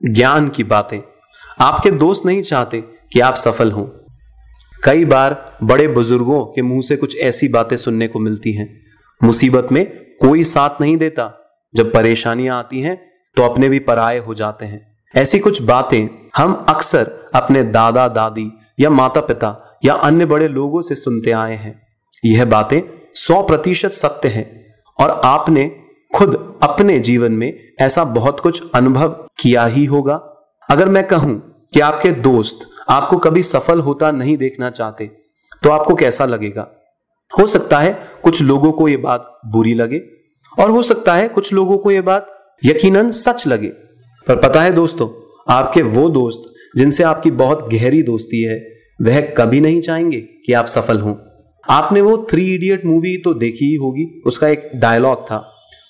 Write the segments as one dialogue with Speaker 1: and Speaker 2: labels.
Speaker 1: ज्ञान की बातें। आपके दोस्त नहीं चाहते कि आप सफल हों। कई बार बड़े बुजुर्गों के मुंह से कुछ ऐसी बातें सुनने को मिलती हैं। मुसीबत में कोई साथ नहीं देता, जब परेशानियां आती हैं तो अपने भी पराये हो जाते हैं। ऐसी कुछ बातें हम अक्सर अपने दादा दादी या माता पिता या अन्य बड़े लोगों से सुनते आए हैं। यह बातें 100% सत्य हैं और आपने खुद अपने जीवन में ऐसा बहुत कुछ अनुभव किया ही होगा। अगर मैं कहूं कि आपके दोस्त आपको कभी सफल होता नहीं देखना चाहते तो आपको कैसा लगेगा? हो सकता है कुछ लोगों को यह बात बुरी लगे और हो सकता है कुछ लोगों को यह बात यकीनन सच लगे। पर पता है दोस्तों, आपके वो दोस्त जिनसे आपकी बहुत गहरी दोस्ती है, वह कभी नहीं चाहेंगे कि आप सफल हों। आपने वो 3 इडियट मूवी तो देखी ही होगी। उसका एक डायलॉग था,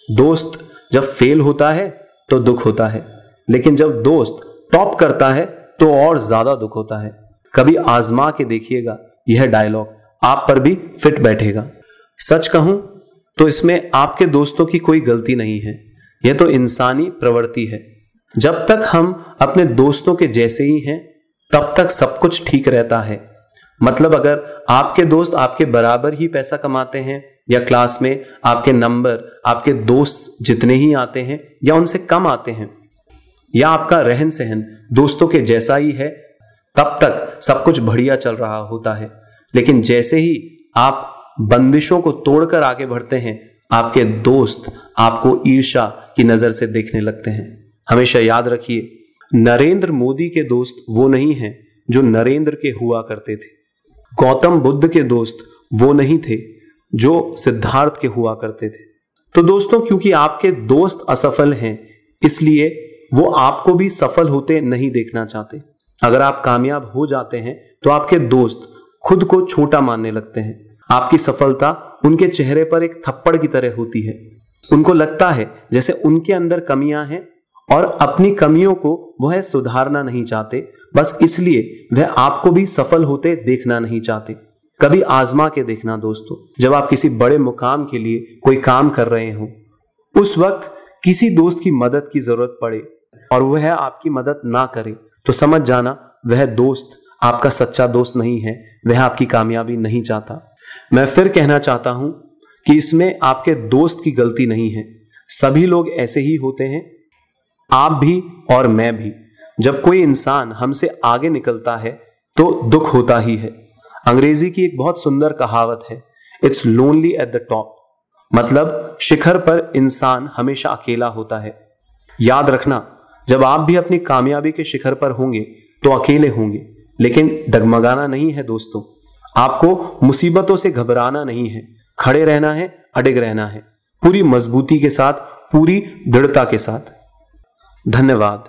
Speaker 1: दोस्त जब फेल होता है तो दुख होता है, लेकिन जब दोस्त टॉप करता है तो और ज्यादा दुख होता है। कभी आजमा के देखिएगा, यह डायलॉग आप पर भी फिट बैठेगा। सच कहूं तो इसमें आपके दोस्तों की कोई गलती नहीं है, यह तो इंसानी प्रवृत्ति है। जब तक हम अपने दोस्तों के जैसे ही हैं तब तक सब कुछ ठीक रहता है। मतलब अगर आपके दोस्त आपके बराबर ही पैसा कमाते हैं या क्लास में आपके नंबर आपके दोस्त जितने ही आते हैं या उनसे कम आते हैं या आपका रहन सहन दोस्तों के जैसा ही है, तब तक सब कुछ बढ़िया चल रहा होता है। लेकिन जैसे ही आप बंदिशों को तोड़कर आगे बढ़ते हैं, आपके दोस्त आपको ईर्ष्या की नजर से देखने लगते हैं। हमेशा याद रखिए, नरेंद्र मोदी के दोस्त वो नहीं हैं जो नरेंद्र के हुआ करते थे। गौतम बुद्ध के दोस्त वो नहीं थे जो सिद्धार्थ के हुआ करते थे। तो दोस्तों, क्योंकि आपके दोस्त असफल हैं, इसलिए वो आपको भी सफल होते नहीं देखना चाहते। अगर आप कामयाब हो जाते हैं तो आपके दोस्त खुद को छोटा मानने लगते हैं। आपकी सफलता उनके चेहरे पर एक थप्पड़ की तरह होती है। उनको लगता है जैसे उनके अंदर कमियां हैं और अपनी कमियों को वह सुधारना नहीं चाहते, बस इसलिए वह आपको भी सफल होते देखना नहीं चाहते। कभी आजमा के देखना दोस्तों, जब आप किसी बड़े मुकाम के लिए कोई काम कर रहे हो, उस वक्त किसी दोस्त की मदद की जरूरत पड़े और वह आपकी मदद ना करे, तो समझ जाना वह दोस्त आपका सच्चा दोस्त नहीं है, वह आपकी कामयाबी नहीं चाहता। मैं फिर कहना चाहता हूं कि इसमें आपके दोस्त की गलती नहीं है। सभी लोग ऐसे ही होते हैं, आप भी और मैं भी। जब कोई इंसान हमसे आगे निकलता है तो दुख होता ही है। अंग्रेजी की एक बहुत सुंदर कहावत है, it's lonely at the top. मतलब शिखर पर इंसान हमेशा अकेला होता है। याद रखना, जब आप भी अपनी कामयाबी के शिखर पर होंगे तो अकेले होंगे, लेकिन डगमगाना नहीं है दोस्तों। आपको मुसीबतों से घबराना नहीं है, खड़े रहना है, अडिग रहना है, पूरी मजबूती के साथ, पूरी दृढ़ता के साथ। धन्यवाद।